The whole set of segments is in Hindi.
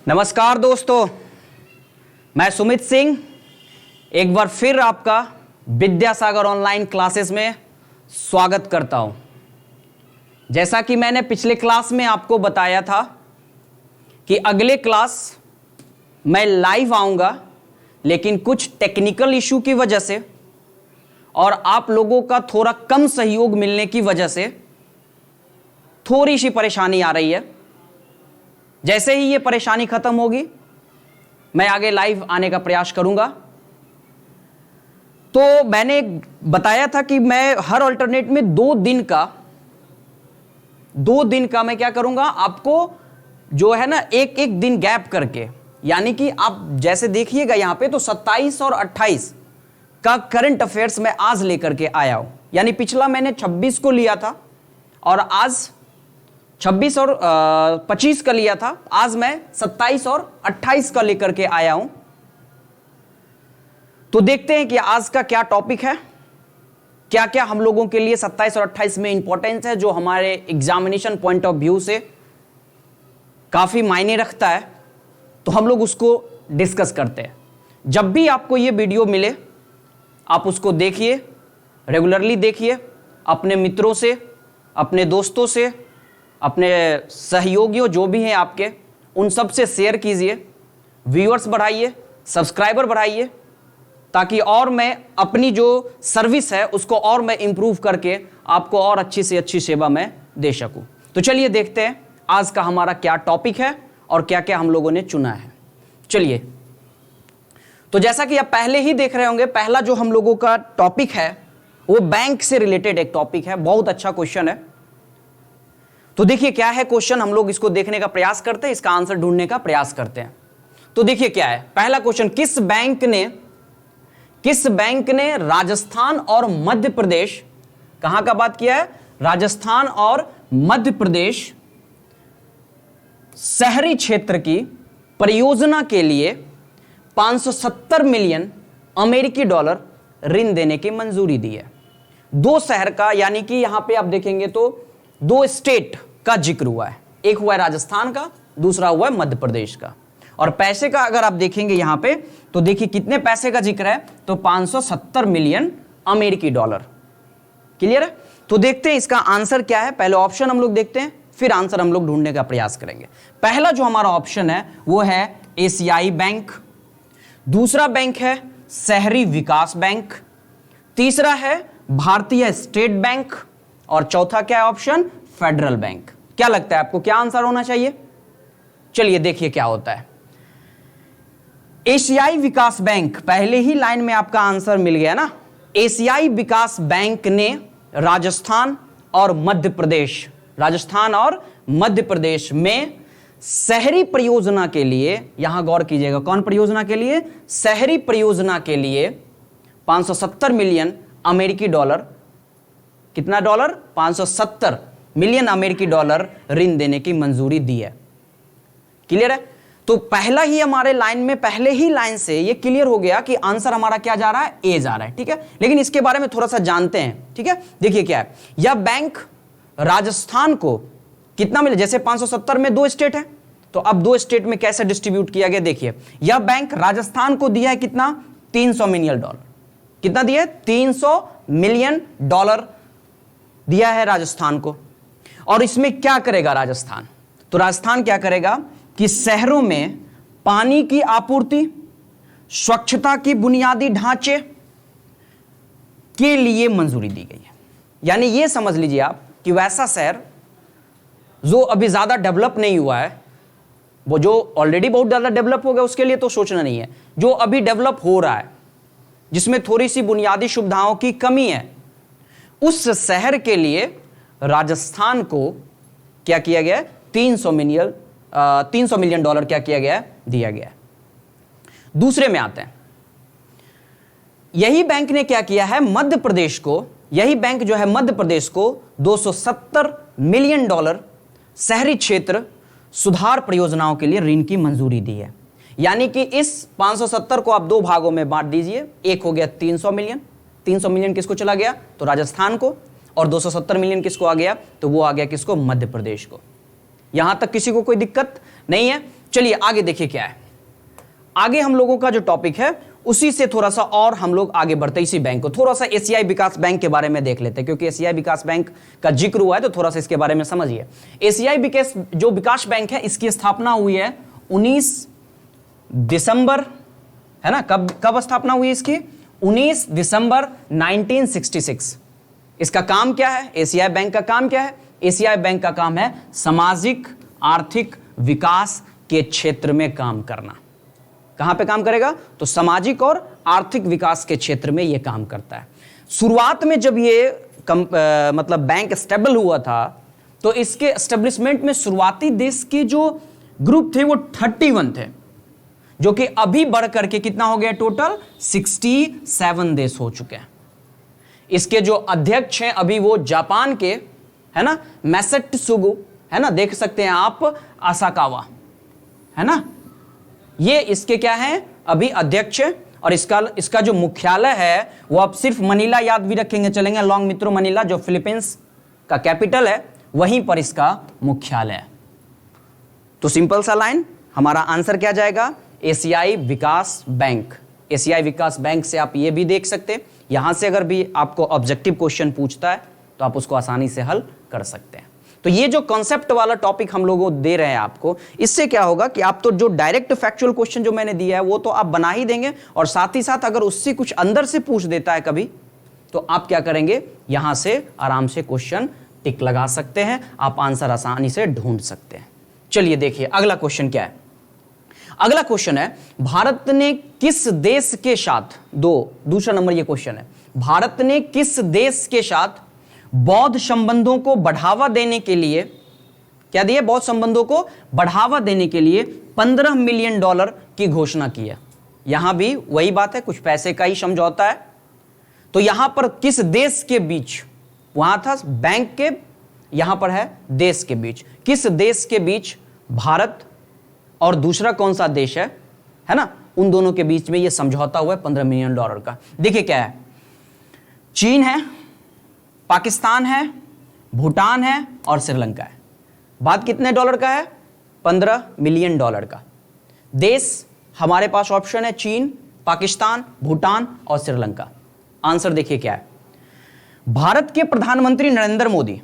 नमस्कार दोस्तों, मैं सुमित सिंह एक बार फिर आपका विद्यासागर ऑनलाइन क्लासेस में स्वागत करता हूं। जैसा कि मैंने पिछले क्लास में आपको बताया था कि अगले क्लास मैं लाइव आऊंगा, लेकिन कुछ टेक्निकल इशू की वजह से और आप लोगों का थोड़ा कम सहयोग मिलने की वजह से थोड़ी सी परेशानी आ रही है। जैसे ही ये परेशानी खत्म होगी मैं आगे लाइव आने का प्रयास करूंगा। तो मैंने बताया था कि मैं हर अल्टरनेट में 2 दिन का मैं क्या करूंगा, आपको जो है ना एक एक दिन गैप करके, यानी कि आप जैसे देखिएगा यहां पे तो 27 और 28 का करंट अफेयर्स मैं आज लेकर के आया हूं। यानी पिछला मैंने 26 को लिया था और आज 26 और 25 का लिया था। आज मैं 27 और 28 का लेकर के आया हूं। तो देखते हैं कि आज का क्या टॉपिक है, क्या क्या हम लोगों के लिए 27 और 28 में इंपॉर्टेंस है, जो हमारे एग्जामिनेशन पॉइंट ऑफ व्यू से काफी मायने रखता है। तो हम लोग उसको डिस्कस करते हैं। जब भी आपको ये वीडियो मिले आप उसको देखिए, रेगुलरली देखिए, अपने मित्रों से, अपने दोस्तों से, अपने सहयोगियों जो भी हैं आपके, उन सब से शेयर कीजिए, व्यूअर्स बढ़ाइए, सब्सक्राइबर बढ़ाइए, ताकि और मैं अपनी जो सर्विस है उसको और मैं इंप्रूव करके आपको और अच्छी से अच्छी सेवा मैं दे सकूं। तो चलिए देखते हैं आज का हमारा क्या टॉपिक है और क्या क्या हम लोगों ने चुना है। चलिए, तो जैसा कि आप पहले ही देख रहे होंगे, पहला जो हम लोगों का टॉपिक है वो बैंक से रिलेटेड एक टॉपिक है। बहुत अच्छा क्वेश्चन है। तो देखिए क्या है क्वेश्चन, हम लोग इसको देखने का प्रयास करते हैं, इसका आंसर ढूंढने का प्रयास करते हैं। तो देखिए क्या है पहला क्वेश्चन, किस बैंक ने राजस्थान और मध्य प्रदेश, कहां का बात किया है, राजस्थान और मध्य प्रदेश शहरी क्षेत्र की परियोजना के लिए 570 मिलियन अमेरिकी डॉलर ऋण देने की मंजूरी दी है। 2 शहर का, यानी कि यहां पे आप देखेंगे तो 2 स्टेट का जिक्र हुआ है। एक हुआ है राजस्थान का, दूसरा हुआ है मध्य प्रदेश का। और पैसे का अगर आप देखेंगे यहां पे तो देखिए कितने पैसे का जिक्र है, तो 570 मिलियन अमेरिकी डॉलर। क्लियर है? तो देखते हैं इसका आंसर क्या है। पहले ऑप्शन हम लोग देखते हैं, फिर आंसर हम लोग ढूंढने का प्रयास करेंगे। पहला जो हमारा ऑप्शन है वो है एशियाई बैंक, दूसरा बैंक है शहरी विकास बैंक, तीसरा है भारतीय स्टेट बैंक और चौथा क्या है ऑप्शन, फेडरल बैंक। क्या लगता है आपको क्या आंसर होना चाहिए? चलिए देखिए क्या होता है। एशियाई विकास बैंक, पहले ही लाइन में आपका आंसर मिल गया ना। एशियाई विकास बैंक ने राजस्थान और मध्य प्रदेश में शहरी परियोजना के लिए, यहां गौर कीजिएगा, कौन परियोजना के लिए, शहरी परियोजना के लिए 570 मिलियन अमेरिकी डॉलर, कितना डॉलर, 570 मिलियन अमेरिकी डॉलर ऋण देने की मंजूरी दी है। क्लियर है? तो पहला ही हमारे लाइन में, पहले ही लाइन से ये क्लियर हो गया कि आंसर हमारा क्या जा रहा है, ए जा रहा है। ठीक है, लेकिन इसके बारे में थोड़ा सा जानते हैं। ठीक है, देखिए क्या है, यह बैंक राजस्थान को कितना मिला, जैसे 570 में 2 स्टेट है, तो अब 2 स्टेट में कैसे डिस्ट्रीब्यूट किया गया, देखिए यह बैंक राजस्थान को दिया है कितना, 300 मिलियन डॉलर। कितना दिया है, 300 मिलियन डॉलर दिया है राजस्थान को। और इसमें क्या करेगा राजस्थान, तो राजस्थान क्या करेगा कि शहरों में पानी की आपूर्ति, स्वच्छता की बुनियादी ढांचे के लिए मंजूरी दी गई है। यानी यह समझ लीजिए आप कि वैसा शहर जो अभी ज्यादा डेवलप नहीं हुआ है, वो जो ऑलरेडी बहुत ज्यादा डेवलप हो गया उसके लिए तो सोचना नहीं है, जो अभी डेवलप हो रहा है, जिसमें थोड़ी सी बुनियादी सुविधाओं की कमी है, उस शहर के लिए राजस्थान को क्या किया गया है, 300 मिलियन डॉलर क्या किया गया है, दिया गया है। दूसरे में आते हैं, यही बैंक ने क्या किया है, मध्य प्रदेश को, यही बैंक जो है मध्य प्रदेश को 270 मिलियन डॉलर शहरी क्षेत्र सुधार परियोजनाओं के लिए ऋण की मंजूरी दी है। यानी कि इस 570 को आप 2 भागों में बांट दीजिए, एक हो गया 300 मिलियन, 300 मिलियन किसको चला गया, तो राजस्थान को, और 270 मिलियन किसको आ गया, तो वो आ गया किसको, मध्य प्रदेश को। यहां तक किसी को कोई दिक्कत नहीं है। चलिए आगे देखिए क्या है। आगे हम लोगों का जो टॉपिक है उसी से थोड़ा सा और हम लोग आगे बढ़ते इसी बैंक को, थोड़ा सा एशियाई विकास बैंक के बारे में देख लेते हैं, क्योंकि एशियाई विकास बैंक का जिक्र हुआ है तो थोड़ा सा इसके बारे में समझिए। एशियाई विकास बैंक है, इसकी स्थापना हुई है 19 दिसंबर, है ना, कब स्थापना हुई इसकी? 19 दिसंबर 1966। इसका काम क्या है? एशियाई बैंक का काम क्या है? एशियाई बैंक का काम है सामाजिक आर्थिक विकास के क्षेत्र में काम करना। कहां पे काम करेगा? तो सामाजिक और आर्थिक विकास के क्षेत्र में यह काम करता है। शुरुआत में जब ये मतलब बैंक स्टेबल हुआ था तो इसके एस्टेब्लिशमेंट में शुरुआती देश के जो ग्रुप थे वो 31 थे, जो कि अभी बढ़ करके कितना हो गया? टोटल 67 देश हो चुके हैं। इसके जो अध्यक्ष हैं अभी वो जापान के, है ना, मैसेट्सुगु, है ना, देख सकते हैं आप, आसाकावा, है ना, ये इसके क्या है अभी अध्यक्ष। और इसका जो मुख्यालय है वो आप सिर्फ मनीला याद भी रखेंगे चलेंगे, लॉन्ग मित्रो मनीला, जो फिलीपींस का कैपिटल है, वहीं पर इसका मुख्यालय है। तो सिंपल सा लाइन, हमारा आंसर क्या जाएगा? एशियाई विकास बैंक। एशियाई विकास बैंक से आप ये भी देख सकते हैं, यहां से अगर भी आपको ऑब्जेक्टिव क्वेश्चन पूछता है तो आप उसको आसानी से हल कर सकते हैं। तो ये जो कॉन्सेप्ट वाला टॉपिक हम लोगों दे रहे हैं आपको, इससे क्या होगा कि आप तो जो डायरेक्ट फैक्चुअल क्वेश्चन जो मैंने दिया है वो तो आप बना ही देंगे, और साथ ही साथ अगर उससे कुछ अंदर से पूछ देता है कभी, तो आप क्या करेंगे? यहां से आराम से क्वेश्चन टिक लगा सकते हैं, आप आंसर आसानी से ढूंढ सकते हैं। चलिए देखिए अगला क्वेश्चन क्या है। अगला क्वेश्चन है, भारत ने किस देश के साथ, दूसरा नंबर ये क्वेश्चन है, भारत ने किस देश के साथ बौद्ध संबंधों को बढ़ावा देने के लिए क्या दिए? बौद्ध संबंधों को बढ़ावा देने के लिए $15 मिलियन की घोषणा की है। यहां भी वही बात है, कुछ पैसे का ही समझौता है। तो यहां पर किस देश के बीच, वहां था बैंक के, यहां पर है देश के बीच, किस देश के बीच भारत और दूसरा कौन सा देश है ना, उन दोनों के बीच में यह समझौता हुआ है $15 मिलियन का। देखिए क्या है, चीन है, पाकिस्तान है, भूटान है और श्रीलंका है। बात कितने डॉलर का है? $15 मिलियन का। देश हमारे पास ऑप्शन है चीन, पाकिस्तान, भूटान और श्रीलंका। आंसर देखिए क्या है, भारत के प्रधानमंत्री नरेंद्र मोदी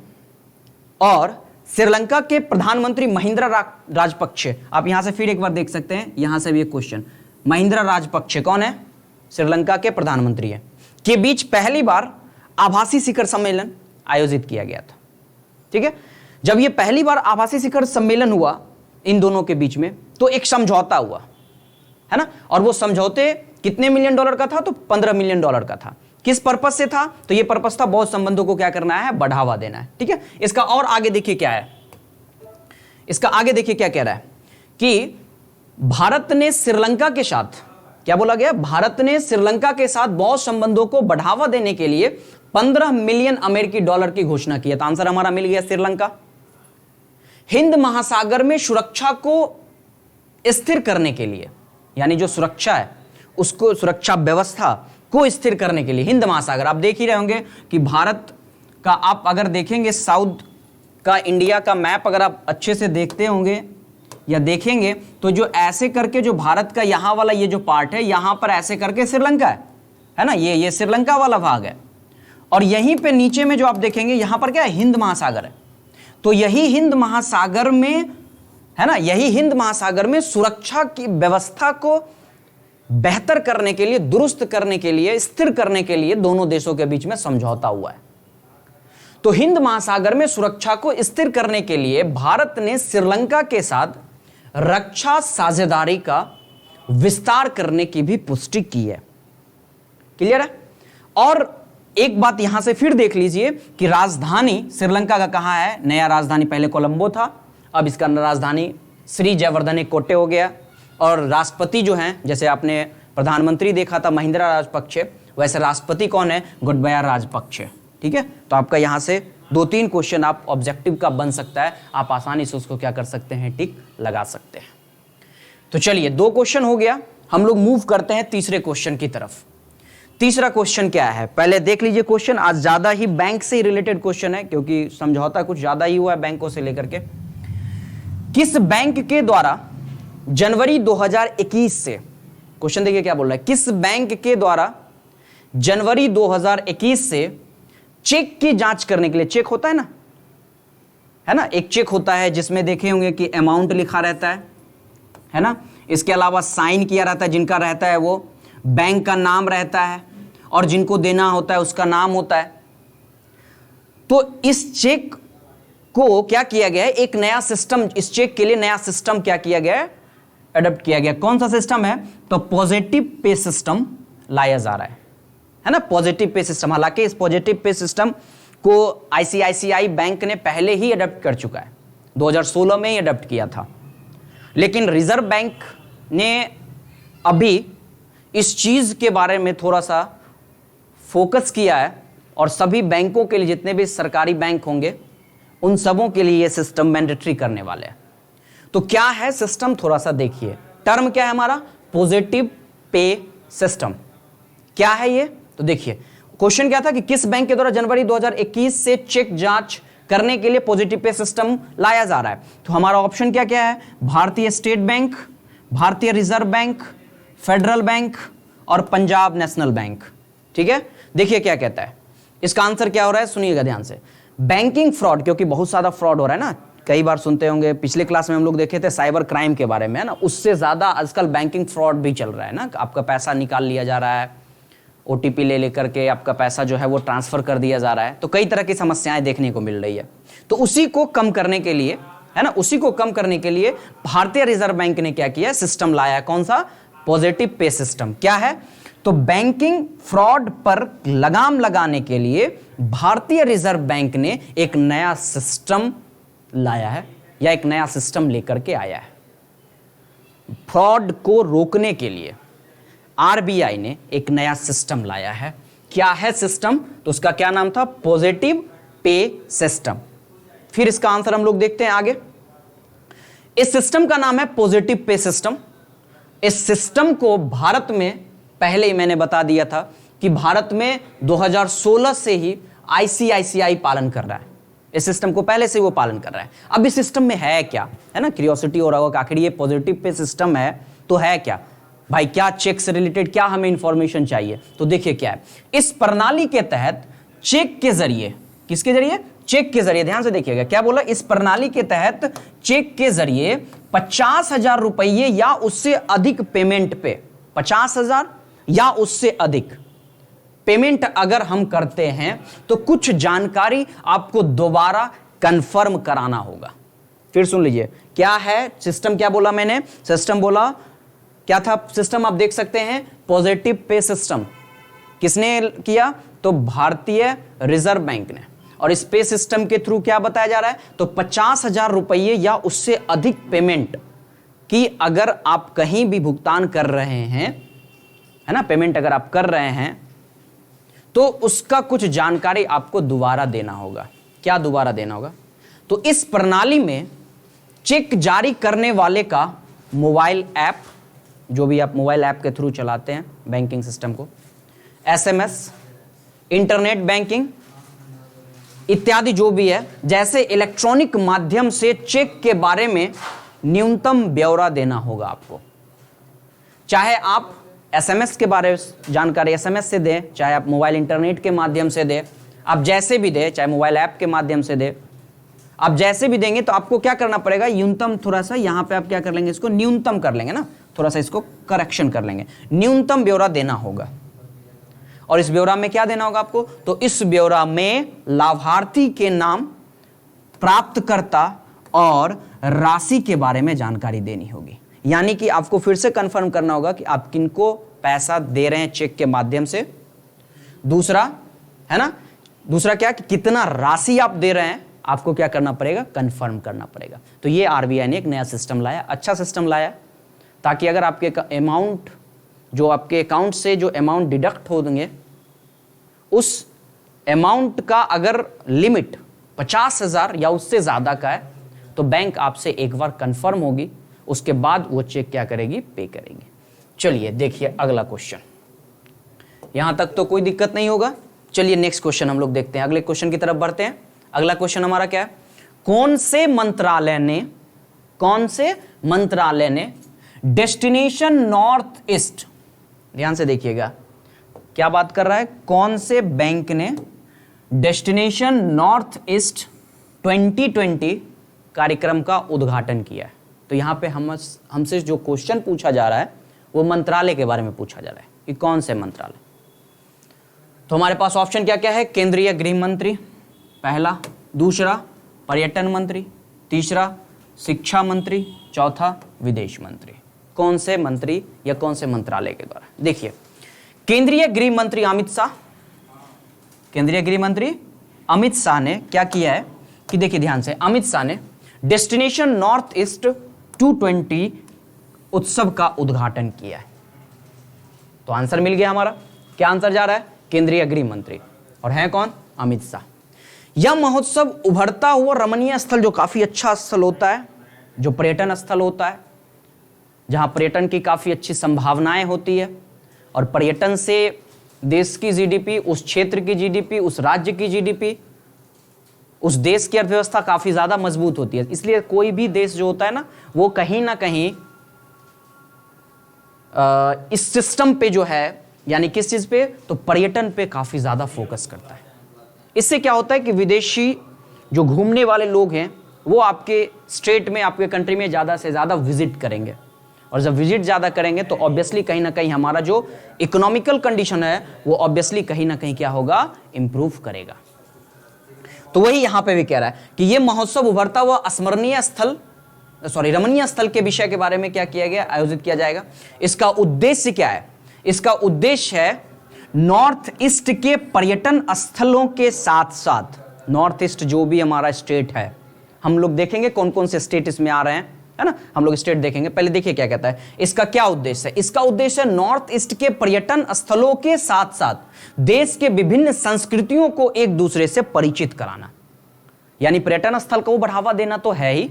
और श्रीलंका के प्रधानमंत्री महिंद्रा राजपक्षे। आप यहां से फिर एक बार देख सकते हैं, यहां से भी एक क्वेश्चन, महिंद्रा राजपक्षे कौन है? श्रीलंका के प्रधानमंत्री है, के बीच पहली बार आभासी शिखर सम्मेलन आयोजित किया गया था। ठीक है, जब यह पहली बार आभासी शिखर सम्मेलन हुआ इन दोनों के बीच में, तो एक समझौता हुआ, है ना, और वो समझौते कितने मिलियन डॉलर का था? तो $15 मिलियन का था। किस पर्पस से था? तो ये पर्पस था बौद्ध संबंधों को क्या करना है? बढ़ावा देना है। ठीक है, इसका और आगे देखिए क्या है, इसका आगे देखिए क्या कह रहा है कि भारत ने श्रीलंका के साथ, क्या बोला गया? भारत ने श्रीलंका के साथ बौद्ध संबंधों को बढ़ावा देने के लिए $15 मिलियन की घोषणा की है। तो आंसर हमारा मिल गया श्रीलंका। हिंद महासागर में सुरक्षा को स्थिर करने के लिए, यानी जो सुरक्षा है उसको, सुरक्षा व्यवस्था को स्थिर करने के लिए, हिंद महासागर, आप देख ही रहे होंगे कि भारत का, आप अगर देखेंगे साउथ का इंडिया का मैप, अगर आप अच्छे से देखते होंगे या देखेंगे तो जो ऐसे करके जो भारत का यहां वाला ये जो पार्ट है, यहां पर ऐसे करके श्रीलंका है ना, ये श्रीलंका वाला भाग है, और यहीं पे नीचे में जो आप देखेंगे यहां पर क्या है? हिंद महासागर है। तो यही हिंद महासागर में, है ना, यही हिंद महासागर में सुरक्षा की व्यवस्था को बेहतर करने के लिए, दुरुस्त करने के लिए, स्थिर करने के लिए दोनों देशों के बीच में समझौता हुआ है। तो हिंद महासागर में सुरक्षा को स्थिर करने के लिए भारत ने श्रीलंका के साथ रक्षा साझेदारी का विस्तार करने की भी पुष्टि की है। क्लियर है? और एक बात यहां से फिर देख लीजिए कि राजधानी श्रीलंका का कहां है? नया राजधानी पहले कोलंबो था, अब इसका राजधानी श्री जयवर्धने कोटे हो गया। और राष्ट्रपति जो हैं, जैसे आपने प्रधानमंत्री देखा था महिंद्रा राजपक्षे, वैसे राष्ट्रपति कौन है? गोटबाया राजपक्षे। ठीक है, तो आपका यहां से 2-3 क्वेश्चन आप ऑब्जेक्टिव का बन सकता है, आप आसानी से उसको क्या कर सकते हैं? टिक लगा सकते हैं। तो चलिए 2 क्वेश्चन हो गया, हम लोग मूव करते हैं तीसरे क्वेश्चन की तरफ। तीसरा क्वेश्चन क्या है? पहले देख लीजिए क्वेश्चन, आज ज्यादा ही बैंक से रिलेटेड क्वेश्चन है क्योंकि समझौता कुछ ज्यादा ही हुआ है बैंकों से लेकर के। किस बैंक के द्वारा जनवरी 2021 से, क्वेश्चन देखिए क्या बोल रहा है, किस बैंक के द्वारा जनवरी 2021 से चेक की जांच करने के लिए, चेक होता है ना, एक चेक होता है जिसमें देखे होंगे कि अमाउंट लिखा रहता है ना, इसके अलावा साइन किया रहता है, जिनका रहता है वो बैंक का नाम रहता है और जिनको देना होता है उसका नाम होता है। तो इस चेक को क्या किया गया है, एक नया सिस्टम, इस चेक के लिए नया सिस्टम क्या किया गया है, अडॉप्ट किया गया। कौन सा सिस्टम है, तो पॉजिटिव पे सिस्टम लाया जा रहा है ना, पॉजिटिव पे सिस्टम। हालांकि इस पॉजिटिव पे सिस्टम को आईसीआईसीआई बैंक ने पहले ही अडॉप्ट कर चुका है, 2016 में ही अडॉप्ट किया था, लेकिन रिजर्व बैंक ने अभी इस चीज के बारे में थोड़ा सा फोकस किया है और सभी बैंकों के लिए, जितने भी सरकारी बैंक होंगे उन सबों के लिए यह सिस्टम मैंडेटरी करने वाले हैं। तो क्या है सिस्टम, थोड़ा सा देखिए, टर्म क्या है हमारा, पॉजिटिव पे सिस्टम। क्या है ये, तो देखिए क्वेश्चन क्या था कि किस बैंक के द्वारा जनवरी 2021 से चेक जांच करने के लिए पॉजिटिव पे सिस्टम लाया जा रहा है। तो हमारा ऑप्शन क्या क्या है, भारतीय स्टेट बैंक, भारतीय रिजर्व बैंक, फेडरल बैंक और पंजाब नेशनल बैंक। ठीक है, देखिए क्या कहता है, इसका आंसर क्या हो रहा है, सुनिएगा ध्यान से। बैंकिंग फ्रॉड, क्योंकि बहुत ज्यादा फ्रॉड हो रहा है ना, कई बार सुनते होंगे, पिछले क्लास में हम लोग देखे थे साइबर क्राइम के बारे में, है ना, उससे ज्यादा आजकल बैंकिंग फ्रॉड भी चल रहा है ना, आपका पैसा निकाल लिया जा रहा है, ओटीपी ले लेकर के आपका पैसा जो है वो ट्रांसफर कर दिया जा रहा है। तो कई तरह की समस्याएं देखने को मिल रही है। तो उसी को कम करने के लिए, है ना, उसी को कम करने के लिए भारतीय रिजर्व बैंक ने क्या किया, सिस्टम लाया। कौन सा, पॉजिटिव पे सिस्टम। क्या है, तो बैंकिंग फ्रॉड पर लगाम लगाने के लिए भारतीय रिजर्व बैंक ने एक नया सिस्टम लाया है, या एक नया सिस्टम लेकर के आया है। फ्रॉड को रोकने के लिए आरबीआई ने एक नया सिस्टम लाया है। क्या है सिस्टम, तो उसका क्या नाम था, पॉजिटिव पे सिस्टम। फिर इसका आंसर हम लोग देखते हैं आगे। इस सिस्टम का नाम है पॉजिटिव पे सिस्टम। इस सिस्टम को भारत में, पहले ही मैंने बता दिया था कि भारत में 2016 से ही आईसीआईसीआई पालन कर रहा है, इस सिस्टम को पहले से वो पालन कर रहा है। अब इस सिस्टम में है क्या, है ना, क्यूरियोसिटी हो रहा होगा कि आखिर ये पॉजिटिव पे सिस्टम है तो है क्या भाई, क्या चेक से रिलेटेड क्या हमें इंफॉर्मेशन चाहिए। तो देखिए क्या है, इस प्रणाली के तहत चेक के जरिए, किसके जरिए, चेक के जरिए, ध्यान से देखिएगा क्या बोला, इस प्रणाली के तहत चेक के जरिए 50,000 रुपये या उससे अधिक पेमेंट पे, 50,000 या उससे अधिक पेमेंट अगर हम करते हैं तो कुछ जानकारी आपको दोबारा कंफर्म कराना होगा। फिर सुन लीजिए क्या है सिस्टम, क्या बोला मैंने, सिस्टम बोला क्या था, सिस्टम आप देख सकते हैं पॉजिटिव पे सिस्टम। किसने किया, तो भारतीय रिजर्व बैंक ने। और इस पे सिस्टम के थ्रू क्या बताया जा रहा है, तो 50,000 रुपये या उससे अधिक पेमेंट की अगर आप कहीं भी भुगतान कर रहे हैं, है ना, पेमेंट अगर आप कर रहे हैं तो उसका कुछ जानकारी आपको दोबारा देना होगा। क्या दोबारा देना होगा, तो इस प्रणाली में चेक जारी करने वाले का मोबाइल ऐप, जो भी आप मोबाइल ऐप के थ्रू चलाते हैं बैंकिंग सिस्टम को, एसएमएस, इंटरनेट बैंकिंग इत्यादि जो भी है, जैसे इलेक्ट्रॉनिक माध्यम से चेक के बारे में न्यूनतम ब्यौरा देना होगा आपको। चाहे आप एसएमएस के बारे में जानकारी एसएमएस से दें, चाहे आप मोबाइल इंटरनेट के माध्यम से दें, आप जैसे भी दें, चाहे मोबाइल ऐप के माध्यम से दें, आप जैसे भी देंगे तो आपको क्या करना पड़ेगा, न्यूनतम, थोड़ा सा यहां पे आप क्या कर लेंगे, इसको न्यूनतम कर लेंगे ना, थोड़ा सा इसको करेक्शन कर लेंगे, न्यूनतम ब्यौरा देना होगा। और इस ब्यौरा में क्या देना होगा आपको, तो इस ब्यौरा में लाभार्थी के नाम, प्राप्तकर्ता और राशि के बारे में जानकारी देनी होगी। यानी कि आपको फिर से कंफर्म करना होगा कि आप किनको पैसा दे रहे हैं चेक के माध्यम से। दूसरा, है ना, दूसरा क्या कि कितना राशि आप दे रहे हैं, आपको क्या करना पड़ेगा, कंफर्म करना पड़ेगा। तो ये आरबीआई ने एक नया सिस्टम लाया, अच्छा सिस्टम लाया, ताकि अगर आपके अमाउंट, जो आपके अकाउंट से जो अमाउंट डिडक्ट होंगे, उस अमाउंट का अगर लिमिट 50,000 या उससे ज्यादा का है तो बैंक आपसे एक बार कंफर्म होगी, उसके बाद वो चेक क्या करेगी, पे करेगी। चलिए देखिए अगला क्वेश्चन, यहां तक तो कोई दिक्कत नहीं होगा। चलिए नेक्स्ट क्वेश्चन हम लोग देखते हैं, अगले क्वेश्चन की तरफ बढ़ते हैं। अगला क्वेश्चन हमारा क्या है, कौन से मंत्रालय ने डेस्टिनेशन नॉर्थ ईस्ट, ध्यान से देखिएगा क्या बात कर रहा है, कौन से बैंक ने डेस्टिनेशन नॉर्थ ईस्ट 2020 कार्यक्रम का उद्घाटन किया है। तो यहां पे हमसे जो क्वेश्चन पूछा जा रहा है वो मंत्रालय के बारे में पूछा जा रहा है कि कौन से मंत्रालय। तो हमारे पास ऑप्शन क्या क्या है, केंद्रीय गृह मंत्री पहला, दूसरा पर्यटन मंत्री, तीसरा शिक्षा मंत्री, चौथा विदेश मंत्री। कौन से मंत्री या कौन से मंत्रालय के द्वारा? देखिए केंद्रीय गृह मंत्री अमित शाह, केंद्रीय गृह मंत्री अमित शाह ने क्या किया है कि देखिए ध्यान से, अमित शाह ने डेस्टिनेशन नॉर्थ ईस्ट 220 उत्सव का उद्घाटन किया है। तो आंसर मिल गया हमारा, क्या आंसर जा रहा है, केंद्रीय गृह मंत्री, और है कौन, अमित शाह। यह महोत्सव उभरता हुआ रमणीय स्थल, जो काफी अच्छा स्थल होता है, जो पर्यटन स्थल होता है, जहां पर्यटन की काफी अच्छी संभावनाएं होती है, और पर्यटन से देश की जीडीपी, उस क्षेत्र की जीडीपी, उस राज्य की जीडीपी, उस देश की अर्थव्यवस्था काफी ज्यादा मजबूत होती है। इसलिए कोई भी देश जो होता है ना, वो कहीं ना कहीं इस सिस्टम पे जो है, यानी किस चीज पे, तो पर्यटन पे काफी ज्यादा फोकस करता है। इससे क्या होता है कि विदेशी जो घूमने वाले लोग हैं वो आपके स्टेट में, आपके कंट्री में ज्यादा से ज्यादा विजिट करेंगे, और जब विजिट ज्यादा करेंगे तो ऑब्वियसली कहीं ना कहीं हमारा जो इकोनॉमिकल कंडीशन है वो ऑब्वियसली कहीं ना कहीं क्या होगा, इंप्रूव करेगा। तो वही यहां पे भी कह रहा है कि ये महोत्सव उभरता हुआ स्मरणीय स्थल, रमणीय स्थल के विषय के बारे में क्या किया गया, आयोजित किया जाएगा। इसका उद्देश्य क्या है, इसका उद्देश्य है नॉर्थ ईस्ट के पर्यटन स्थलों के साथ साथ, नॉर्थ ईस्ट जो भी हमारा स्टेट है, हम लोग देखेंगे कौन कौन से स्टेट इसमें आ रहे हैं, है ना, हम लोग स्टेट देखेंगे। पहले देखिए क्या कहता है, इसका क्या उद्देश्य है। इसका उद्देश्य है नॉर्थ ईस्ट के पर्यटन स्थलों के साथ साथ देश के विभिन्न संस्कृतियों को एक दूसरे से परिचित कराना। यानी पर्यटन स्थल को बढ़ावा देना तो है ही,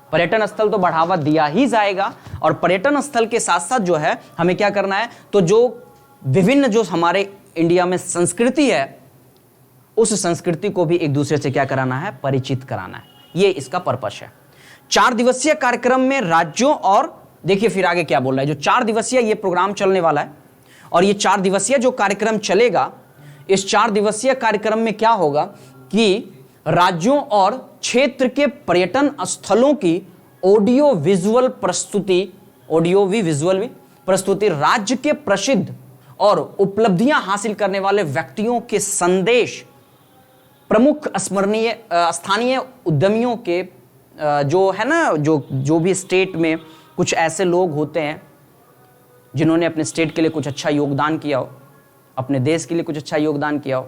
पर्यटन स्थल तो बढ़ावा दिया ही जाएगा, और पर्यटन स्थल के साथ साथ जो है हमें क्या करना है, तो जो विभिन्न जो हमारे इंडिया में संस्कृति है, उस संस्कृति को भी एक दूसरे से क्या कराना है, परिचित कराना है। ये इसका पर्पस है। 4 दिवसीय कार्यक्रम में राज्यों, और देखिए फिर आगे क्या बोल रहा है, जो 4 दिवसीय ये प्रोग्राम चलने वाला है, और ये 4 दिवसीय जो कार्यक्रम चलेगा, इस 4 दिवसीय कार्यक्रम में क्या होगा कि राज्यों और क्षेत्र के पर्यटन स्थलों की ऑडियो विजुअल प्रस्तुति, राज्य के प्रसिद्ध और उपलब्धियां हासिल करने वाले व्यक्तियों के संदेश, प्रमुख स्मरणीय स्थानीय उद्यमियों के जो है ना, जो भी स्टेट में कुछ ऐसे लोग होते हैं जिन्होंने अपने स्टेट के लिए कुछ अच्छा योगदान किया हो, अपने देश के लिए कुछ अच्छा योगदान किया हो,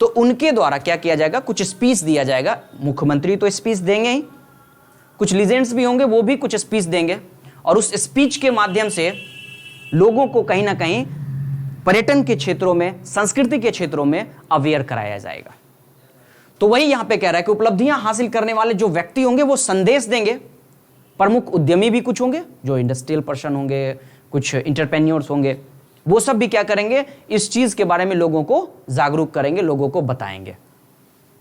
तो उनके द्वारा क्या किया जाएगा, कुछ स्पीच दिया जाएगा। मुख्यमंत्री तो स्पीच देंगे ही, कुछ लीजेंड्स भी होंगे, वो भी कुछ स्पीच देंगे, और उस स्पीच के माध्यम से लोगों को कहीं ना कहीं पर्यटन के क्षेत्रों में, संस्कृति के क्षेत्रों में अवेयर कराया जाएगा। तो वही यहां पे कह रहा है कि उपलब्धियां हासिल करने वाले जो व्यक्ति होंगे वो संदेश देंगे, प्रमुख उद्यमी भी कुछ होंगे, जो इंडस्ट्रियल पर्सन होंगे, कुछ इंटरप्रेन्योर्स होंगे, वो सब भी क्या करेंगे, इस चीज के बारे में लोगों को जागरूक करेंगे, लोगों को बताएंगे।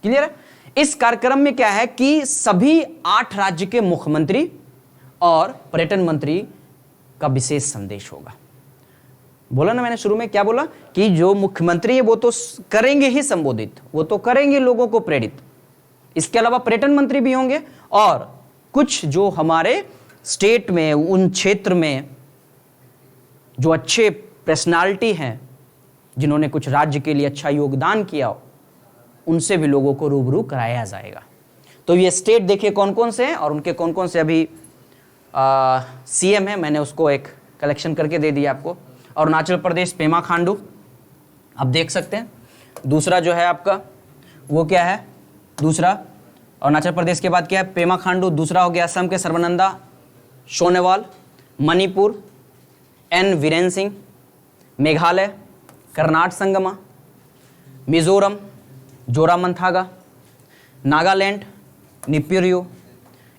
क्लियर है? इस कार्यक्रम में क्या है कि सभी 8 राज्य के मुख्यमंत्री और पर्यटन मंत्री का विशेष संदेश होगा। बोला ना मैंने शुरू में, क्या बोला कि जो मुख्यमंत्री है वो तो करेंगे ही संबोधित, वो तो करेंगे लोगों को प्रेरित। इसके अलावा पर्यटन मंत्री भी होंगे, और कुछ जो हमारे स्टेट में, उन क्षेत्र में जो अच्छे पर्सनालिटी हैं, जिन्होंने कुछ राज्य के लिए अच्छा योगदान किया, उनसे भी लोगों को रूबरू कराया जाएगा। तो ये स्टेट देखिए कौन कौन से हैं, और उनके कौन कौन से अभी सीएम है, मैंने उसको एक कलेक्शन करके दे दिया आपको। अरुणाचल प्रदेश पेमा खांडू, आप देख सकते हैं। दूसरा जो है आपका वो क्या है, दूसरा अरुणाचल प्रदेश के बाद क्या है, पेमा खांडू। दूसरा हो गया असम के सर्बानंद सोनोवाल। मणिपुर एन वीरेन सिंह। मेघालय कर्नाट संगमा। मिजोरम जोरामंथागा। नागालैंड निप्यूरियो।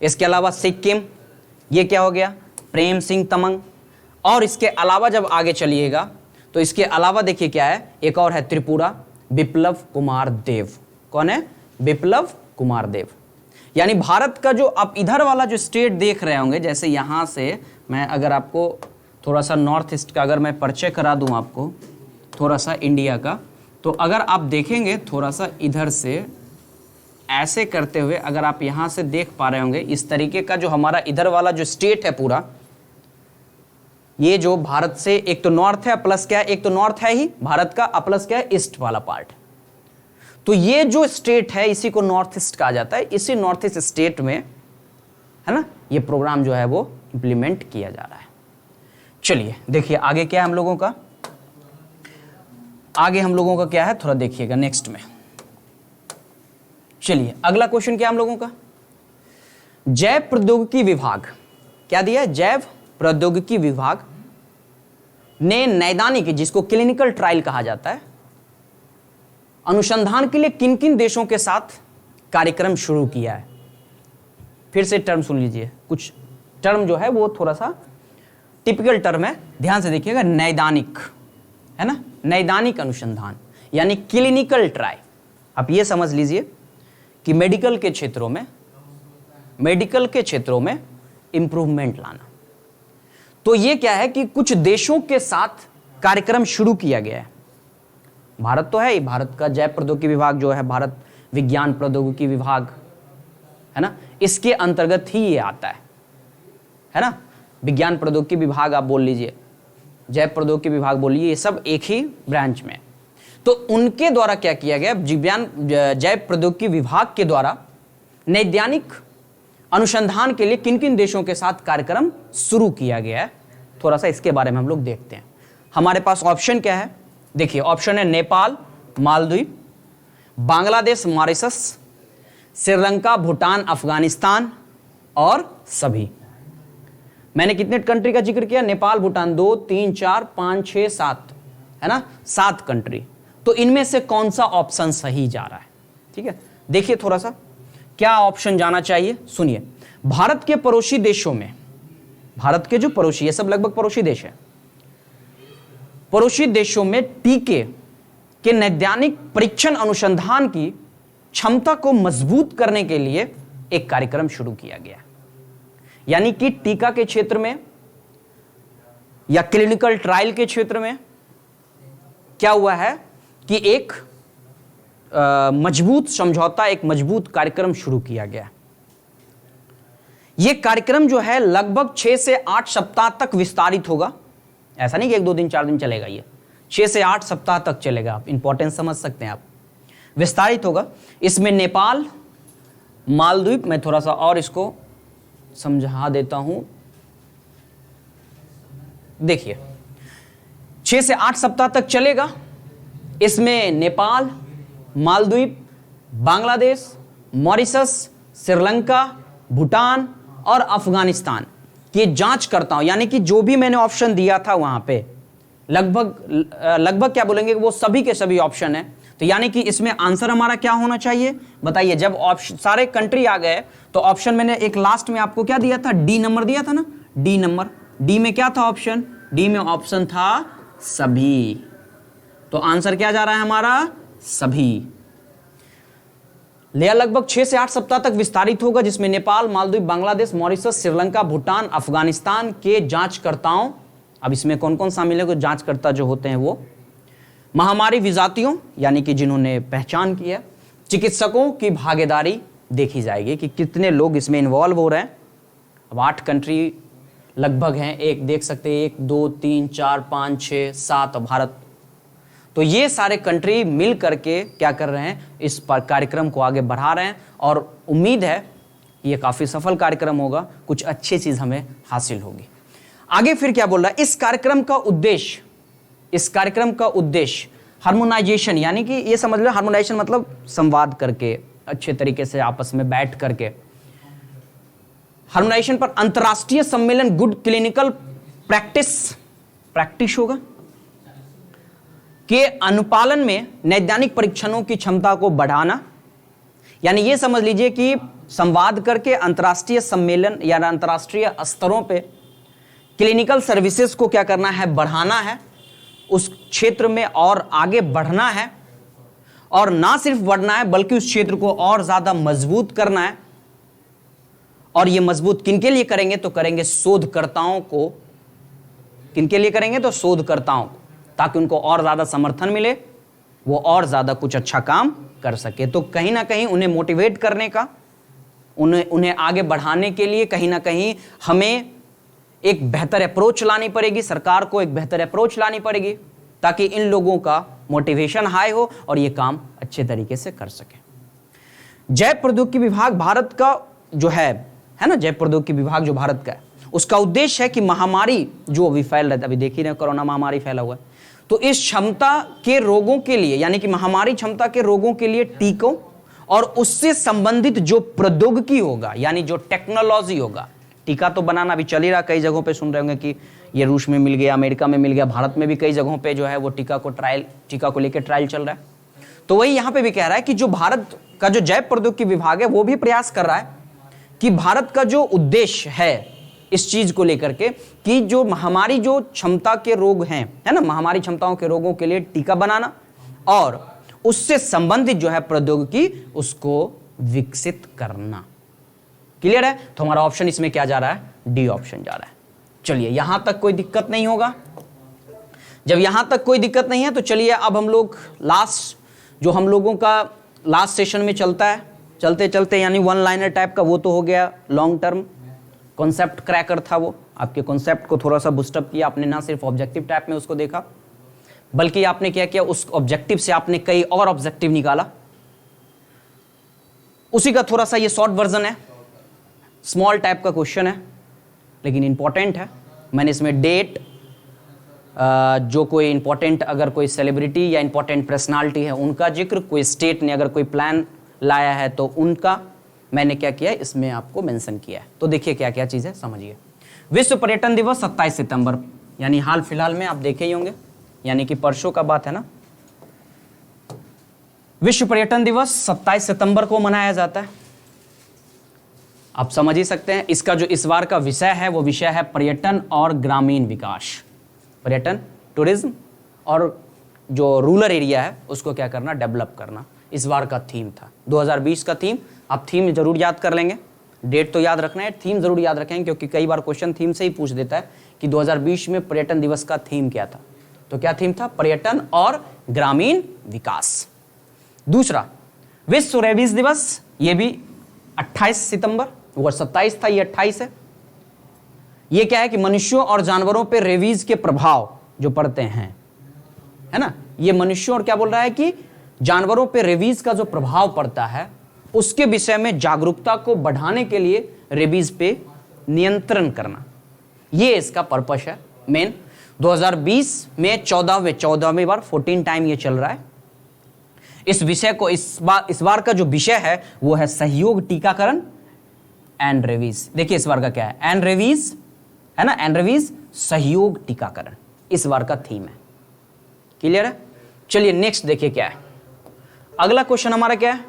इसके अलावा सिक्किम, ये क्या हो गया, प्रेम सिंह तमंग। और इसके अलावा जब आगे चलिएगा तो इसके अलावा देखिए क्या है, एक और है त्रिपुरा, बिप्लब कुमार देव। कौन है, बिप्लब कुमार देव। यानी भारत का जो आप इधर वाला जो स्टेट देख रहे होंगे, जैसे यहां से मैं अगर आपको थोड़ा सा नॉर्थ ईस्ट का अगर मैं परिचय करा दूं आपको थोड़ा सा इंडिया का, तो अगर आप देखेंगे थोड़ा सा इधर से ऐसे करते हुए, अगर आप यहाँ से देख पा रहे होंगे इस तरीके का जो हमारा इधर वाला जो स्टेट है पूरा, ये जो भारत से एक तो नॉर्थ है प्लस क्या है, एक तो नॉर्थ है ही भारत का प्लस क्या है ईस्ट वाला पार्ट। तो ये जो स्टेट है इसी को नॉर्थ ईस्ट कहा जाता है। इसी नॉर्थ ईस्ट स्टेट में है ना ये प्रोग्राम जो है वो इंप्लीमेंट किया जा रहा है। चलिए देखिए आगे क्या है हम लोगों का, आगे हम लोगों का क्या है थोड़ा देखिएगा नेक्स्ट में। चलिए अगला क्वेश्चन क्या हम लोगों का, जैव प्रौद्योगिकी विभाग क्या दिया है, जैव प्रौद्योगिकी विभाग ने नैदानिक जिसको क्लिनिकल ट्रायल कहा जाता है अनुसंधान के लिए किन किन देशों के साथ कार्यक्रम शुरू किया है। फिर से टर्म सुन लीजिए, कुछ टर्म जो है वो थोड़ा सा टिपिकल टर्म है, ध्यान से देखिएगा। नैदानिक है ना, नैदानिक अनुसंधान यानी क्लिनिकल ट्रायल। आप ये समझ लीजिए कि मेडिकल के क्षेत्रों में इंप्रूवमेंट लाना। तो ये क्या है कि कुछ देशों के साथ कार्यक्रम शुरू किया गया है। भारत तो है ही, भारत का जैव प्रौद्योगिकी विभाग जो है भारत विज्ञान प्रौद्योगिकी विभाग है ना, इसके अंतर्गत ही ये आता है ना। विज्ञान प्रौद्योगिकी विभाग आप बोल लीजिए, जैव प्रौद्योगिकी विभाग बोलिए, ये सब एक ही ब्रांच में। तो उनके द्वारा क्या किया गया, जैव प्रौद्योगिकी विभाग के द्वारा नैदानिक अनुसंधान के लिए किन किन देशों के साथ कार्यक्रम शुरू किया गया है, थोड़ा सा इसके बारे में हम लोग देखते हैं। हमारे पास ऑप्शन क्या है, देखिए ऑप्शन है नेपाल, मालदीव, बांग्लादेश, मॉरिशस, श्रीलंका, भूटान, अफगानिस्तान और सभी। मैंने कितने कंट्री का जिक्र किया, नेपाल, भूटान, 2, 3, 4, 5, 6, 7 है ना, 7 कंट्री। तो इनमें से कौन सा ऑप्शन सही जा रहा है, ठीक है। देखिए थोड़ा सा क्या ऑप्शन जाना चाहिए, सुनिए। भारत के पड़ोसी देशों में, भारत के जो पड़ोसी, ये सब लगभग पड़ोसी देश है, पड़ोसी देशों में टीके के नैदानिक परीक्षण अनुसंधान की क्षमता को मजबूत करने के लिए एक कार्यक्रम शुरू किया गया। यानी कि टीका के क्षेत्र में या क्लिनिकल ट्रायल के क्षेत्र में क्या हुआ है कि एक मजबूत समझौता, एक मजबूत कार्यक्रम शुरू किया गया। यह कार्यक्रम जो है लगभग 6 से 8 सप्ताह तक विस्तारित होगा। ऐसा नहीं कि 1, 2 दिन 4 दिन चलेगा, ये 6 से 8 सप्ताह तक चलेगा। आप इंपॉर्टेंस समझ सकते हैं, आप विस्तारित होगा। इसमें नेपाल, मालदीव, मैं थोड़ा सा और इसको समझा देता हूं। देखिए 6 से 8 सप्ताह तक चलेगा। इसमें नेपाल, मालदीव, बांग्लादेश, मॉरिशस, श्रीलंका, भूटान और अफगानिस्तान की जांच करता हूं। यानी कि जो भी मैंने ऑप्शन दिया था वहां पे लगभग क्या बोलेंगे, वो सभी के सभी ऑप्शन है। तो यानी कि इसमें आंसर हमारा क्या होना चाहिए बताइए। जब ऑप्शन सारे कंट्री आ गए तो ऑप्शन मैंने एक लास्ट में आपको क्या दिया था, डी नंबर दिया था ना, डी नंबर। डी में क्या था ऑप्शन, डी में ऑप्शन था सभी। तो आंसर क्या जा रहा है हमारा, सभी। लगभग 6 से 8 सप्ताह तक विस्तारित होगा, जिसमें नेपाल, मालदीव, बांग्लादेश, मॉरिशस, श्रीलंका, भूटान, अफगानिस्तान के जांचकर्ताओं, अब इसमें कौन कौन शामिल है, जांचकर्ता जो होते हैं वो महामारी विजातियों यानी कि जिन्होंने पहचान की है, चिकित्सकों की भागीदारी देखी जाएगी कि कितने लोग इसमें इन्वॉल्व हो रहे हैं। अब 8 कंट्री लगभग हैं, एक देख सकते हैं 1, 2, 3, 4, 5, 6, 7 भारत। तो ये सारे कंट्री मिल करके क्या कर रहे हैं, इस पर कार्यक्रम को आगे बढ़ा रहे हैं और उम्मीद है ये काफ़ी सफल कार्यक्रम होगा, कुछ अच्छी चीज़ हमें हासिल होगी। आगे फिर क्या बोल रहा है, इस कार्यक्रम का उद्देश्य हार्मोनाइजेशन, यानी कि ये समझ लो हार्मोनाइजेशन मतलब संवाद करके, अच्छे तरीके से आपस में बैठ करके हार्मोनाइजेशन पर अंतर्राष्ट्रीय सम्मेलन गुड क्लिनिकल प्रैक्टिस होगा के अनुपालन में नैदानिक परीक्षणों की क्षमता को बढ़ाना। यानी ये समझ लीजिए कि संवाद करके अंतर्राष्ट्रीय सम्मेलन या अंतर्राष्ट्रीय स्तरों पे क्लिनिकल सर्विसेज को क्या करना है, बढ़ाना है, उस क्षेत्र में और आगे बढ़ना है, और ना सिर्फ बढ़ना है बल्कि उस क्षेत्र को और ज्यादा मजबूत करना है और ये मजबूत किनके लिए करेंगे? तो करेंगे शोधकर्ताओं को। किनके लिए करेंगे? तो शोधकर्ताओं को, ताकि उनको और ज्यादा समर्थन मिले, वो और ज्यादा कुछ अच्छा काम कर सके। तो कहीं ना कहीं उन्हें मोटिवेट करने का, उन्हें आगे बढ़ाने के लिए कहीं ना कहीं हमें एक बेहतर अप्रोच लानी पड़ेगी, सरकार को एक बेहतर अप्रोच लानी पड़ेगी, ताकि इन लोगों का मोटिवेशन हाई हो और ये काम अच्छे तरीके से कर सके। जैव प्रौद्योगिकी विभाग भारत का जो है ना, जैव प्रौद्योगिकी विभाग जो भारत का है, उसका उद्देश्य है कि महामारी जो अभी फैल रहा है, अभी देख ही रहे कोरोना महामारी फैला हुआ है, तो इस क्षमता के रोगों के लिए, यानी कि महामारी क्षमता के रोगों के लिए टीकों और उससे संबंधित जो प्रौद्योगिकी होगा, यानी जो टेक्नोलॉजी होगा, टीका तो बनाना भी चल ही रहा, कई जगहों पे सुन रहे होंगे कि ये रूस में मिल गया, अमेरिका में मिल गया, भारत में भी कई जगहों पे जो है वो टीका को लेकर ट्रायल चल रहा है। तो वही यहां पे भी कह रहा है कि जो भारत का जो जैव प्रौद्योगिकी विभाग है वो भी प्रयास कर रहा है कि भारत का जो उद्देश्य है इस चीज को लेकर के, कि जो महामारी जो क्षमता के रोग हैं, है ना, महामारी क्षमताओं के रोगों के लिए टीका बनाना और उससे संबंधित जो है प्रौद्योगिकी उसको विकसित करना। क्लियर है? तो हमारा ऑप्शन इसमें क्या जा रहा है? डी ऑप्शन जा रहा है। चलिए, यहां तक कोई दिक्कत नहीं होगा। जब यहां तक कोई दिक्कत नहीं है तो चलिए अब हम लोग लास्ट, जो हम लोगों का लास्ट सेशन में चलता है, चलते चलते यानी वन लाइनर टाइप का, वो तो हो गया लॉन्ग टर्म कॉन्सेप्ट क्रैकर था। वो आपके कॉन्सेप्ट को थोड़ा सा बूस्टअप किया, आपने ना सिर्फ ऑब्जेक्टिव टाइप में उसको देखा, बल्कि आपने क्या किया, उस ऑब्जेक्टिव से आपने कई और ऑब्जेक्टिव निकाला। उसी का थोड़ा सा ये शॉर्ट वर्जन है, स्मॉल टाइप का क्वेश्चन है लेकिन इंपॉर्टेंट है। मैंने इसमें डेट, जो कोई इंपॉर्टेंट, अगर कोई सेलिब्रिटी या इंपॉर्टेंट पर्सनालिटी है उनका जिक्र, कोई स्टेट ने अगर कोई प्लान लाया है तो उनका मैंने क्या किया, इसमें आपको मेंशन किया है। तो देखिए क्या क्या चीज़ है, समझिए। विश्व पर्यटन दिवस 27 सितंबर, यानी हाल फिलहाल में आप देखे ही होंगे, यानी कि परसों का बात है ना। विश्व पर्यटन दिवस 27 सितंबर को मनाया जाता है। आप समझ ही सकते हैं, इसका जो इस बार का विषय है वो विषय है पर्यटन और ग्रामीण विकास। पर्यटन, टूरिज्म और जो रूरल एरिया है उसको क्या करना, डेवलप करना, इस बार का थीम था। 2020 का थीम, आप थीम जरूर याद कर लेंगे, डेट तो याद रखना है, थीम जरूर याद रखेंगे, क्योंकि कई बार क्वेश्चन थीम से ही पूछ देता है कि 2020 में पर्यटन दिवस का थीम क्या था। तो क्या थीम था? पर्यटन और ग्रामीण विकास। दूसरा, विश्व रेबीज दिवस, ये भी 28 सितंबर, वो 27 था, ये 28 है। ये क्या है कि मनुष्यों और जानवरों पे रेबीज के प्रभाव जो पड़ते हैं, है ना, ये मनुष्यों और क्या बोल रहा है कि जानवरों पे रेबीज का जो प्रभाव पड़ता है उसके विषय में जागरूकता को बढ़ाने के लिए रेबीज पे नियंत्रण करना, ये इसका पर्पस है मेन। 2020 में 14वें बार 14 टाइम ये चल रहा है। इस विषय को इस बार का जो विषय है वो है सहयोग, टीकाकरण एंड रेबीज। देखिए इस बार का क्या है, एंड रेबीज, है ना, एंड रेबीज, सहयोग, टीकाकरण, इस बार का थीम है। क्लियर है? चलिए नेक्स्ट देखिए क्या है। अगला क्वेश्चन हमारा क्या है,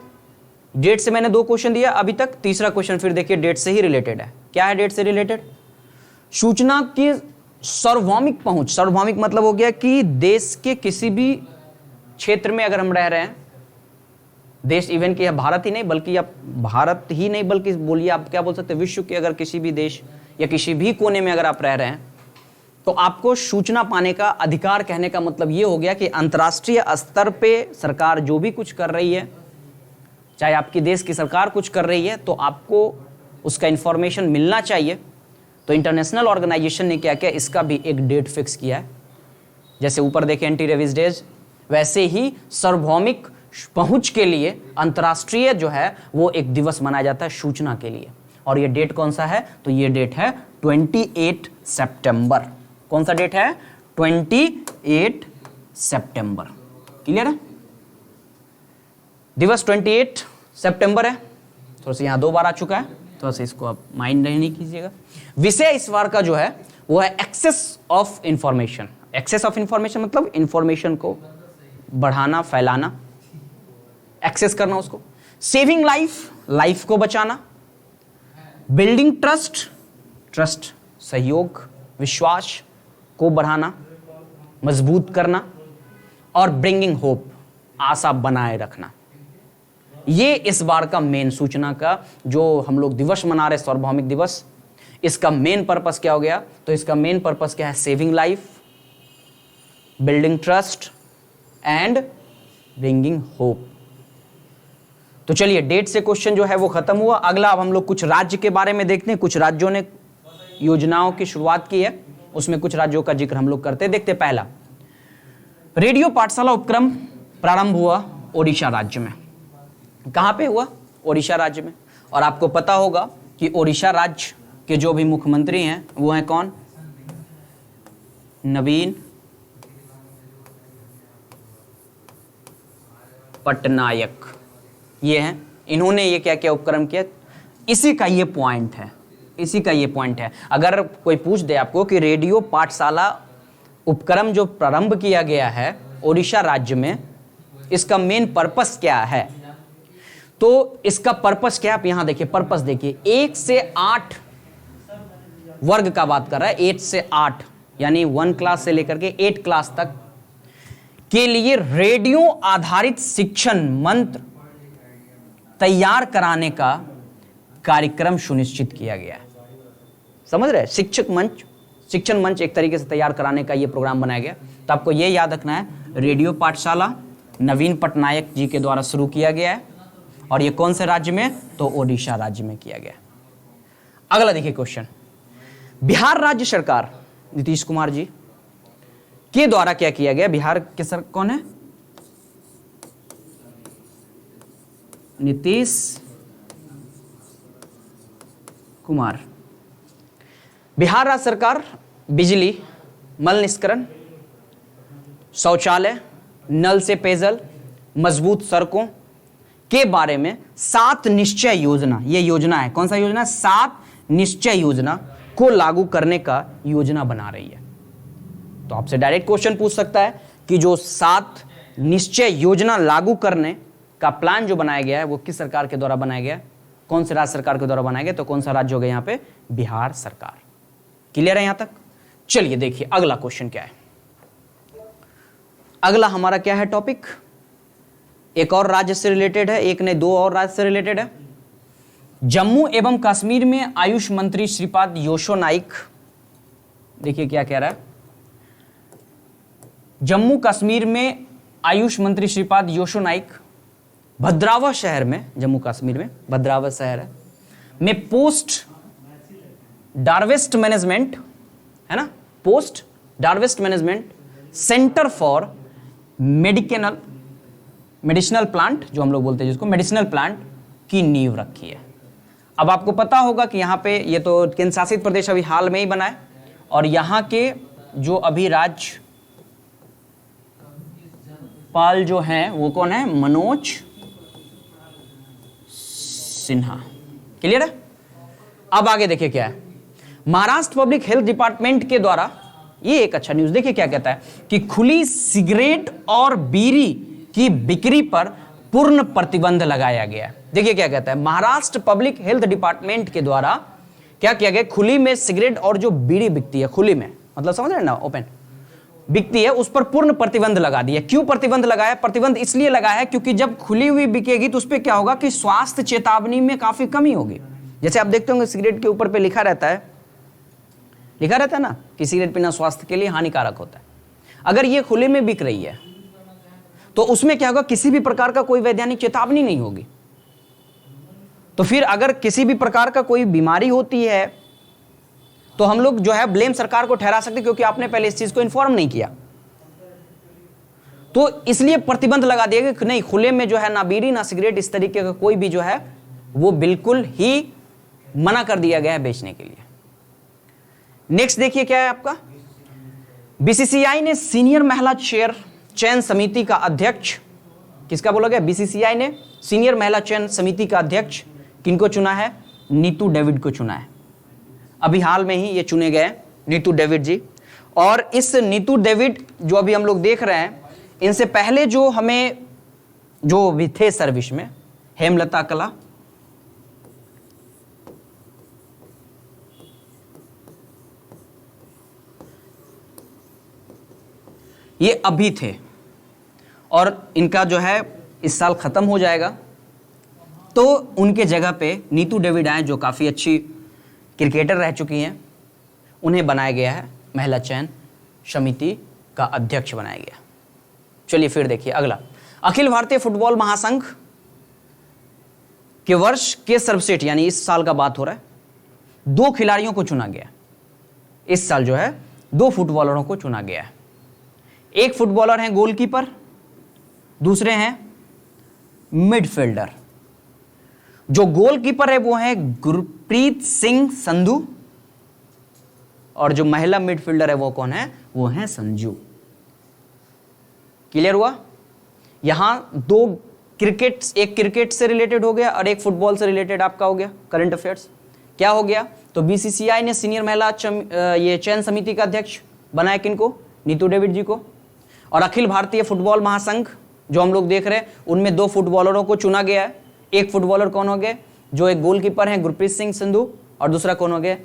डेट से मैंने 2 क्वेश्चन दिया अभी तक, तीसरा क्वेश्चन फिर देखिए डेट से ही रिलेटेड है। क्या है डेट से रिलेटेड? सूचना की सार्वभौमिक पहुंच। सार्वभौमिक मतलब हो गया कि देश के किसी भी क्षेत्र में अगर हम रह रहे हैं, देश इवन कि भारत ही नहीं बल्कि आप भारत ही नहीं बल्कि बोलिए आप क्या बोल सकते हैं, विश्व के अगर किसी भी देश या किसी भी कोने में अगर आप रह रहे हैं तो आपको सूचना पाने का अधिकार। कहने का मतलब ये हो गया कि अंतर्राष्ट्रीय स्तर पे सरकार जो भी कुछ कर रही है, चाहे आपकी देश की सरकार कुछ कर रही है, तो आपको उसका इंफॉर्मेशन मिलना चाहिए। तो इंटरनेशनल ऑर्गेनाइजेशन ने क्या किया, इसका भी एक डेट फिक्स किया है। जैसे ऊपर देखें एंटी रेबीज डेज, वैसे ही सार्वभौमिक पहुंच के लिए अंतर्राष्ट्रीय जो है वो एक दिवस मनाया जाता है सूचना के लिए। और ये डेट कौन सा है, तो ये डेट है 28 सितंबर। कौन सा डेट है? 28 सितंबर। क्लियर है? दिवस 28 सितंबर है। थोड़ा सा यहां 2 बार आ चुका है, थोड़ा सा इसको आप माइंड नहीं कीजिएगा। विषय इस बार का जो है वो है access of information. Access of information मतलब इंफॉर्मेशन को बढ़ाना, फैलाना, एक्सेस करना उसको। सेविंग लाइफ, लाइफ को बचाना। बिल्डिंग ट्रस्ट, ट्रस्ट सहयोग, विश्वास को बढ़ाना, मजबूत करना। और ब्रिंगिंग होप, आशा बनाए रखना। ये इस बार का मेन सूचना का जो हम लोग दिवस मना रहे, सार्वभौमिक दिवस, इसका मेन पर्पस क्या हो गया? तो इसका मेन पर्पस क्या है? Saving life, building trust and bringing hope. तो चलिए, डेट से क्वेश्चन जो है वो खत्म हुआ। अगला अब हम लोग कुछ राज्य के बारे में देखते हैं। कुछ राज्यों ने योजनाओं की शुरुआत की है, उसमें कुछ राज्यों का जिक्र हम लोग करते हैं। देखते पहला, रेडियो पाठशाला उपक्रम प्रारंभ हुआ ओडिशा राज्य में। कहां पे हुआ? ओडिशा राज्य में। और आपको पता होगा कि ओडिशा राज्य के जो भी मुख्यमंत्री हैं वो हैं कौन? नवीन पटनायक, ये हैं। इन्होंने ये क्या क्या उपक्रम किया? इसी का ये पॉइंट है, इसी का ये पॉइंट है। अगर कोई पूछ दे आपको कि रेडियो पाठशाला उपक्रम जो प्रारंभ किया गया है ओडिशा राज्य में, इसका मेन पर्पस क्या है, तो इसका पर्पस क्या है? आप यहां देखिए, पर्पस देखिए, 1 से 8 वर्ग का बात कर रहा है। 8 से 8 यानी 1 क्लास से लेकर के 8 क्लास तक के लिए रेडियो आधारित शिक्षण मंत्र तैयार कराने का कार्यक्रम सुनिश्चित किया गया है। समझ रहे? शिक्षण मंच एक तरीके से तैयार कराने का यह प्रोग्राम बनाया गया। तो आपको यह याद रखना है, रेडियो पाठशाला नवीन पटनायक जी के द्वारा शुरू किया गया है। और यह कौन से राज्य में? तो ओडिशा राज्य में किया गया। अगला देखिए क्वेश्चन, बिहार राज्य सरकार नीतीश कुमार जी के द्वारा क्या किया गया? बिहार के सर कौन है? नीतीश कुमार। बिहार राज्य सरकार बिजली, मल निष्करण, शौचालय, नल से पेयजल, मजबूत सड़कों के बारे में 7 निश्चय योजना, ये योजना है, कौन सा योजना? 7 निश्चय योजना को लागू करने का योजना बना रही है। तो आपसे डायरेक्ट क्वेश्चन पूछ सकता है कि जो 7 निश्चय योजना लागू करने का प्लान जो बनाया गया है वो किस सरकार के द्वारा बनाया गया? कौन से राज्य सरकार के द्वारा बनाया गया? तो कौन सा राज्य हो गया यहां पे? बिहार सरकार। क्लियर है यहां तक? चलिए देखिए अगला क्वेश्चन क्या है। अगला हमारा क्या है टॉपिक? एक और राज्य से रिलेटेड है, एक ने 2 और राज्य से रिलेटेड है। जम्मू एवं कश्मीर में आयुष मंत्री श्रीपाद योशो नाइक, देखिए क्या कह रहा है। जम्मू कश्मीर में आयुष मंत्री श्रीपाद योशो नाइक भद्रावह शहर में, जम्मू कश्मीर में भद्रावह शहर है, में पोस्ट डार्वेस्ट मैनेजमेंट, है ना, post harvest management centre for medicinal plant, जो हम लोग बोलते हैं जिसको मेडिसिनल प्लांट, की नींव रखी है। अब आपको पता होगा कि यहाँ पे ये तो केंद्र शासित प्रदेश अभी हाल में ही बना है, और यहाँ के जो अभी राज्यपाल जो हैं वो कौन है? मनोज सिन्हा। क्लियर है? अब आगे देखिए क्या है। महाराष्ट्र पब्लिक हेल्थ डिपार्टमेंट के द्वारा, ये एक अच्छा न्यूज, देखिए क्या कहता है कि खुली सिगरेट और बीड़ी की बिक्री पर पूर्ण प्रतिबंध लगाया गया है। देखिए क्या कहता है, महाराष्ट्र पब्लिक हेल्थ डिपार्टमेंट के द्वारा क्या किया गया? खुली में सिगरेट और जो बीड़ी बिकती है, खुली में, मतलब समझ रहे हैं ना, ओपन बिकती है, उस पर पूर्ण प्रतिबंध लगा दिया। क्यों प्रतिबंध लगाया? प्रतिबंध इसलिए लगाया है क्योंकि जब खुली हुई बिकेगी तो उस पर क्या होगा कि स्वास्थ्य चेतावनी में काफी कमी होगी। जैसे आप देखते होंगे सिगरेट के ऊपर पे लिखा रहता है ना कि सिगरेट पीना स्वास्थ्य के लिए हानिकारक होता है। अगर ये खुले में बिक रही है तो उसमें क्या होगा? किसी भी प्रकार का कोई वैज्ञानिक चेतावनी नहीं होगी। तो फिर अगर किसी भी प्रकार का कोई बीमारी होती है तो हम लोग जो है ब्लेम सरकार को ठहरा सकते, क्योंकि आपने पहले इस चीज को इन्फॉर्म नहीं किया। तो इसलिए प्रतिबंध लगा दिया गया कि नहीं, खुले में जो है ना बीड़ी ना सिगरेट, इस तरीके का कोई भी जो है वो बिल्कुल ही मना कर दिया गया है बेचने के लिए। नेक्स्ट देखिए क्या है आपका, बीसीसीआई ने सीनियर महिला चयन समिति का अध्यक्ष, किसका बोला गया? बीसीसीआई ने सीनियर महिला चयन समिति का अध्यक्ष किनको चुना है? नीतू डेविड को चुना है। अभी हाल में ही ये चुने गए नीतू डेविड जी। और इस नीतू डेविड जो अभी हम लोग देख रहे हैं, इनसे पहले जो हमें जो भी थे सर्विस में, हेमलता कला, ये अभी थे और इनका जो है इस साल खत्म हो जाएगा तो उनके जगह पे नीतू डेविड आए, जो काफ़ी अच्छी क्रिकेटर रह चुकी हैं, उन्हें बनाया गया है महिला चयन समिति का अध्यक्ष बनाया गया। चलिए फिर देखिए अगला, अखिल भारतीय फुटबॉल महासंघ के वर्ष के सर्वश्रेष्ठ, यानी इस साल का बात हो रहा है, 2 खिलाड़ियों को चुना गया। इस साल जो है 2 फुटबॉलरों को चुना गया है। एक फुटबॉलर हैं गोलकीपर, दूसरे हैं मिडफील्डर। जो गोलकीपर है वो है गुरप्रीत सिंह संधू, और जो महिला मिडफील्डर है वो कौन है, वो है संजू। क्लियर हुआ? यहां 2 क्रिकेट, एक क्रिकेट से रिलेटेड हो गया और एक फुटबॉल से रिलेटेड आपका हो गया करंट अफेयर्स। क्या हो गया? तो बीसीसीआई ने सीनियर महिला ये चयन समिति का अध्यक्ष बनाया किनको? नीतू डेविड जी को। और अखिल भारतीय फुटबॉल महासंघ जो हम लोग देख रहे हैं उनमें 2 फुटबॉलरों को चुना गया है। एक फुटबॉलर कौन हो गए? जो एक गोलकीपर हैं गुरप्रीत सिंह संधू, और दूसरा कौन हो गए?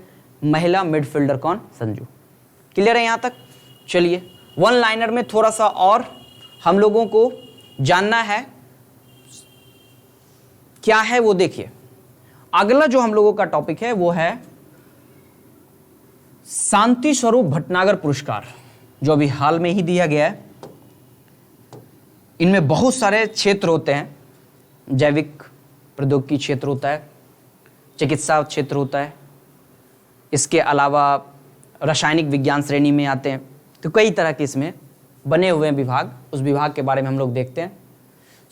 महिला मिडफील्डर कौन? संजू। क्लियर है यहां तक? चलिए वन लाइनर में थोड़ा सा और हम लोगों को जानना है क्या है वो देखिए। अगला जो हम लोगों का टॉपिक है वो है शांति स्वरूप भटनागर पुरस्कार, जो अभी हाल में ही दिया गया है। इनमें बहुत सारे क्षेत्र होते हैं, जैविक प्रौद्योगिकी क्षेत्र होता है, चिकित्सा क्षेत्र होता है, इसके अलावा रासायनिक विज्ञान श्रेणी में आते हैं। तो कई तरह के इसमें बने हुए हैं विभाग, उस विभाग के बारे में हम लोग देखते हैं।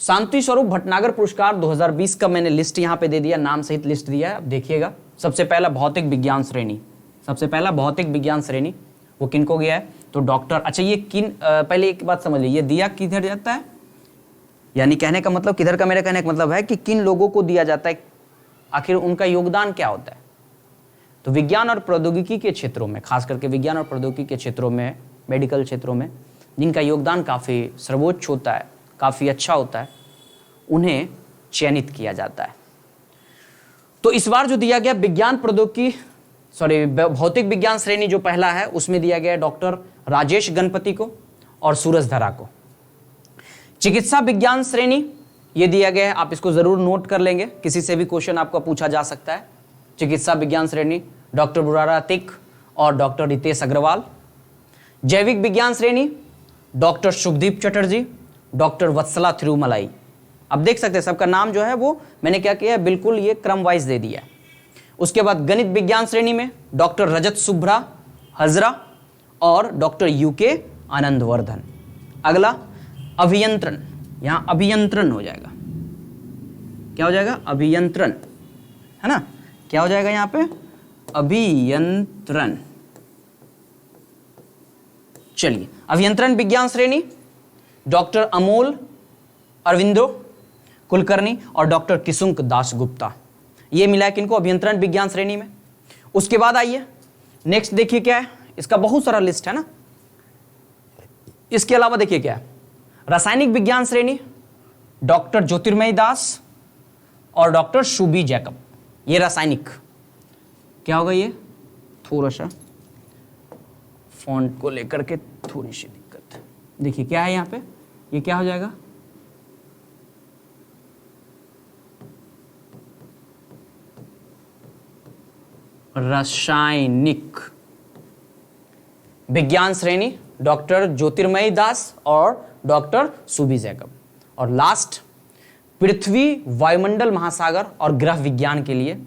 शांति स्वरूप भटनागर पुरस्कार 2020 का मैंने लिस्ट यहाँ पे दे दिया, नाम सहित लिस्ट दिया है, अब देखिएगा। सबसे पहला भौतिक विज्ञान श्रेणी, सबसे पहला भौतिक विज्ञान श्रेणी वो किन को गया है? तो डॉक्टर, अच्छा ये किन, पहले एक बात समझ लीजिए, ये दिया किधर जाता है, यानी कहने का मतलब किधर का, मेरे कहने का मतलब है कि किन लोगों को दिया जाता है, आखिर उनका योगदान क्या होता है। तो विज्ञान और प्रौद्योगिकी के क्षेत्रों में, खास करके विज्ञान और प्रौद्योगिकी के क्षेत्रों में, मेडिकल क्षेत्रों में जिनका योगदान काफ़ी सर्वोच्च होता है, काफ़ी अच्छा होता है, उन्हें चयनित किया जाता है। तो इस बार जो दिया गया विज्ञान प्रौद्योगिकी, सॉरी भौतिक विज्ञान श्रेणी जो पहला है उसमें दिया गया डॉक्टर राजेश गणपति को और सूरज धरा को। चिकित्सा विज्ञान श्रेणी ये दिया गया है, आप इसको जरूर नोट कर लेंगे, किसी से भी क्वेश्चन आपका पूछा जा सकता है। चिकित्सा विज्ञान श्रेणी डॉक्टर बुरारा अतिक और डॉक्टर रितेश अग्रवाल। जैविक विज्ञान श्रेणी डॉक्टर शुभदीप चटर्जी, डॉक्टर वत्सला थिरुमलाई। अब देख सकते हैं सबका नाम जो है वो मैंने क्या किया है, बिल्कुल ये क्रम वाइज दे दिया है। उसके बाद गणित विज्ञान श्रेणी में डॉक्टर रजत सुब्रा हजरा और डॉक्टर यूके आनंदवर्धन। अगला अभियंत्रण, यहां अभियंत्रण हो जाएगा, क्या हो जाएगा? अभियंत्रण, है ना? क्या हो जाएगा यहां पे? अभियंत्रण। चलिए अभियंत्रण विज्ञान श्रेणी डॉक्टर अमोल अरविंदो कुलकर्णी और डॉक्टर किशुंक दास गुप्ता, ये मिला है किनको? अभियंत्रण विज्ञान श्रेणी में। उसके बाद आइए नेक्स्ट देखिए क्या है, इसका बहुत सारा लिस्ट है ना। इसके अलावा देखिए क्या है, रासायनिक विज्ञान श्रेणी डॉक्टर ज्योतिर्मयी दास और डॉक्टर शुभी जैकब, ये रासायनिक। क्या होगा ये? थोड़ा सा फॉन्ट को लेकर के थोड़ी सी दिक्कत, देखिए क्या है यहां पे, ये क्या हो जाएगा? रासायनिक विज्ञान श्रेणी डॉक्टर ज्योतिर्मयी दास और डॉक्टर शुभी जैकब। और लास्ट पृथ्वी वायुमंडल महासागर और ग्रह विज्ञान के लिए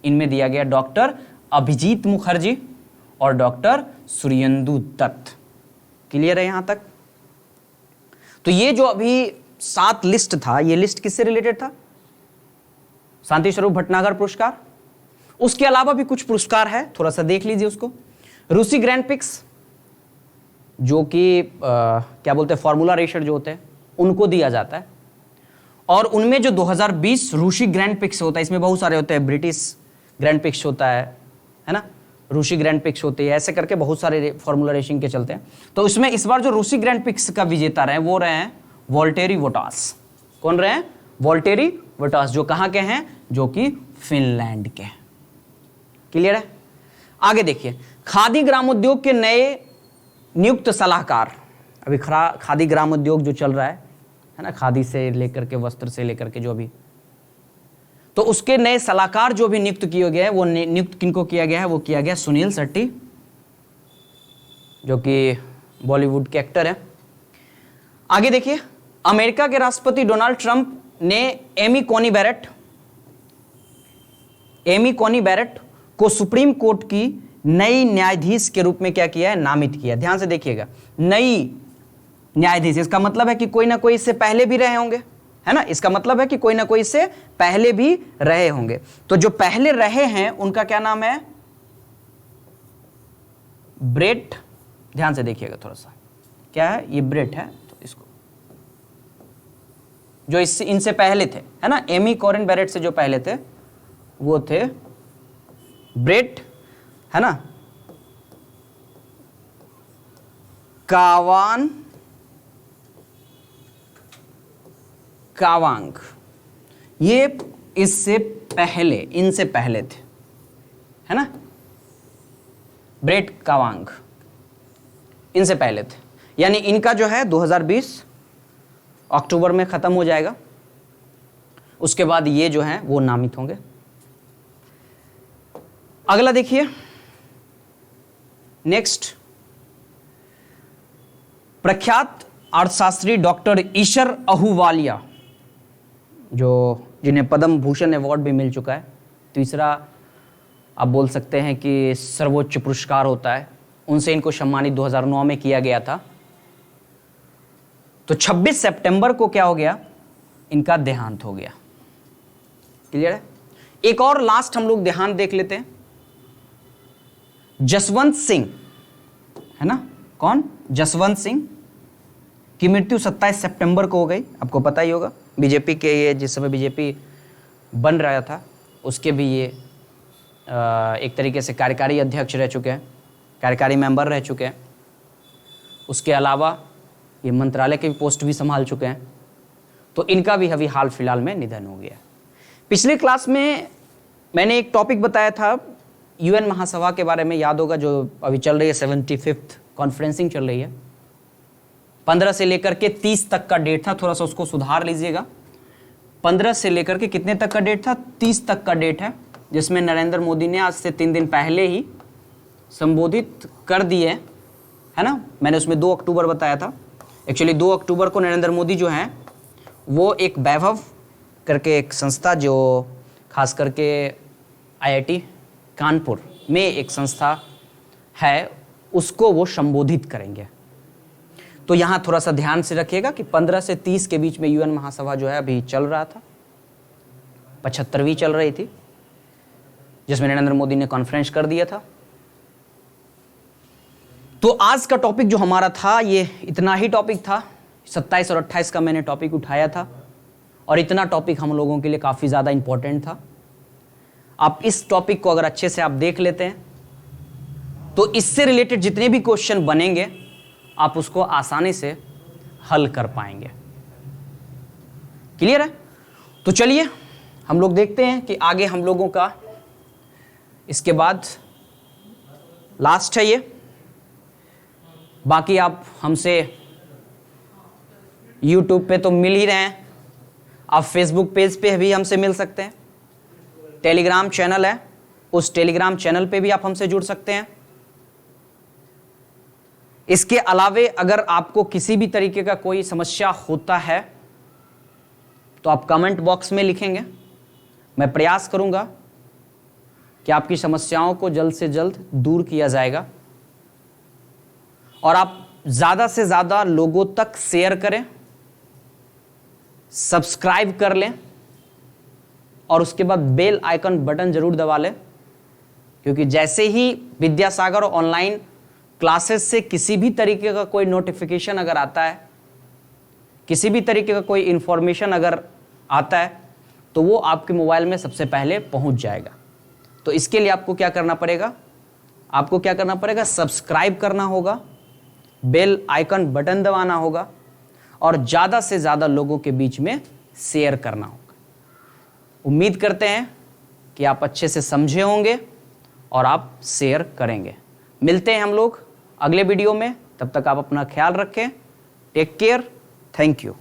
इनमें दिया गया डॉक्टर अभिजीत मुखर्जी और डॉक्टर सूर्येंदु दत्त। क्लियर है यहां तक? तो ये जो अभी 7 लिस्ट था, ये लिस्ट किससे रिलेटेड था? शांति स्वरूप भटनागर पुरस्कार। उसके अलावा भी कुछ पुरस्कार है, थोड़ा सा देख लीजिए उसको। रूसी ग्रैंड पिक्स जो कि क्या बोलते हैं, फॉर्मूला रेसर जो होते हैं उनको दिया जाता है। और उनमें जो 2020 रूसी ग्रैंड पिक्स होता है, इसमें बहुत सारे होते हैं, ब्रिटिश ग्रैंड पिक्स होता है ना, रूसी ग्रैंड पिक्स होती है, ऐसे करके बहुत सारे फॉर्मूला रेसिंग के चलते हैं। तो इसमें इस बार जो रूसी ग्रैंड पिक्स का विजेता रहे वो रहे हैं वॉल्टेरी वोटास। कौन रहे हैं? वॉल्टेरी वोटास, जो कहाँ के हैं? जो कि फिनलैंड के हैं। क्लियर है? आगे देखिए, खादी ग्रामोद्योग के नए नियुक्त सलाहकार। अभी खादी ग्रामोद्योग जो चल रहा है ना, खादी से लेकर के वस्त्र से लेकर के जो अभी तो उसके नए सलाहकार जो भी नियुक्त किए गए हैं, वो नियुक्त किनको किया गया है? वो किया गया सुनील शेट्टी, जो कि बॉलीवुड के एक्टर हैं। आगे देखिए, अमेरिका के राष्ट्रपति डोनाल्ड ट्रंप ने एमी कॉनी बैरेट को सुप्रीम कोर्ट की नई न्यायाधीश के रूप में क्या किया है? नामित किया। ध्यान से देखिएगा, नई न्यायाधीश, इसका मतलब है कि कोई ना कोई इससे पहले भी रहे होंगे, है ना? इसका मतलब है कि कोई ना कोई इससे पहले भी रहे होंगे। तो जो पहले रहे हैं उनका क्या नाम है? ब्रेट। ध्यान से देखिएगा थोड़ा सा, क्या है ये? ब्रेट है। तो इसको जो इससे इनसे पहले थे, है ना, एमी कॉरिन बैरेट से जो पहले थे वो थे ब्रेट, है ना, कावांग। ये इससे पहले, इनसे पहले थे, है ना, ब्रेट कावांग इनसे पहले थे। यानी इनका जो है 2020 अक्टूबर में खत्म हो जाएगा, उसके बाद ये जो है वो नामित होंगे। अगला देखिए, नेक्स्ट, प्रख्यात अर्थशास्त्री डॉक्टर ईशर अहूवालिया, जिन्हें पद्म भूषण अवार्ड भी मिल चुका है, तीसरा आप बोल सकते हैं कि सर्वोच्च पुरस्कार होता है, उनसे इनको सम्मानित 2009 में किया गया था। तो 26 सितंबर को क्या हो गया? इनका देहांत हो गया। क्लियर है? एक और लास्ट हम लोग देहांत देख लेते हैं, जसवंत सिंह, है ना, कौन? जसवंत सिंह की मृत्यु 27 सितंबर को हो गई। आपको पता ही होगा, बीजेपी के ये जिस समय बीजेपी बन रहा था उसके भी ये एक तरीके से कार्यकारी अध्यक्ष रह चुके हैं, कार्यकारी मेंबर रह चुके हैं। उसके अलावा ये मंत्रालय के भी पोस्ट भी संभाल चुके हैं। तो इनका भी अभी हाल फिलहाल में निधन हो गया। पिछले क्लास में मैंने एक टॉपिक बताया था यूएन महासभा के बारे में, याद होगा, जो अभी चल रही है 75th कॉन्फ्रेंसिंग चल रही है। 15 से लेकर के 30 तक का डेट था, थोड़ा सा उसको सुधार लीजिएगा। 15 से लेकर के कितने तक का डेट था? 30 तक का डेट है, जिसमें नरेंद्र मोदी ने आज से 3 दिन पहले ही संबोधित कर दिए, है ना। मैंने उसमें 2 अक्टूबर बताया था। एक्चुअली 2 अक्टूबर को नरेंद्र मोदी जो हैं वो एक वैभव करके एक संस्था, जो खास करके आईआईटी कानपुर में एक संस्था है, उसको वो संबोधित करेंगे। तो यहाँ थोड़ा सा ध्यान से रखिएगा कि 15 से 30 के बीच में यूएन महासभा जो है अभी चल रहा था, 75वीं चल रही थी, जिसमें नरेंद्र मोदी ने कॉन्फ्रेंस कर दिया था। तो आज का टॉपिक जो हमारा था ये इतना ही टॉपिक था। 27 और 28 का मैंने टॉपिक उठाया था, और इतना टॉपिक हम लोगों के लिए काफ़ी ज़्यादा इंपॉर्टेंट था। आप इस टॉपिक को अगर अच्छे से आप देख लेते हैं तो इससे रिलेटेड जितने भी क्वेश्चन बनेंगे आप उसको आसानी से हल कर पाएंगे। क्लियर है? तो चलिए हम लोग देखते हैं कि आगे हम लोगों का इसके बाद लास्ट है ये। बाकी आप हमसे YouTube पे तो मिल ही रहे हैं, आप Facebook पेज पे भी हमसे मिल सकते हैं। टेलीग्राम चैनल है, उस टेलीग्राम चैनल पे भी आप हमसे जुड़ सकते हैं। इसके अलावे अगर आपको किसी भी तरीके का कोई समस्या होता है तो आप कमेंट बॉक्स में लिखेंगे, मैं प्रयास करूंगा कि आपकी समस्याओं को जल्द से जल्द दूर किया जाएगा। और आप ज़्यादा से ज़्यादा लोगों तक शेयर करें, सब्सक्राइब कर लें, और उसके बाद बेल आइकन बटन जरूर दबा लें, क्योंकि जैसे ही विद्यासागर ऑनलाइन क्लासेस से किसी भी तरीके का कोई नोटिफिकेशन अगर आता है, किसी भी तरीके का कोई इंफॉर्मेशन अगर आता है, तो वो आपके मोबाइल में सबसे पहले पहुंच जाएगा। तो इसके लिए आपको क्या करना पड़ेगा? आपको क्या करना पड़ेगा? सब्सक्राइब करना होगा, बेल आइकन बटन दबाना होगा, और ज़्यादा से ज़्यादा लोगों के बीच में शेयर करना होगा। उम्मीद करते हैं कि आप अच्छे से समझे होंगे और आप शेयर करेंगे। मिलते हैं हम लोग अगले वीडियो में, तब तक आप अपना ख्याल रखें। Take care, thank you.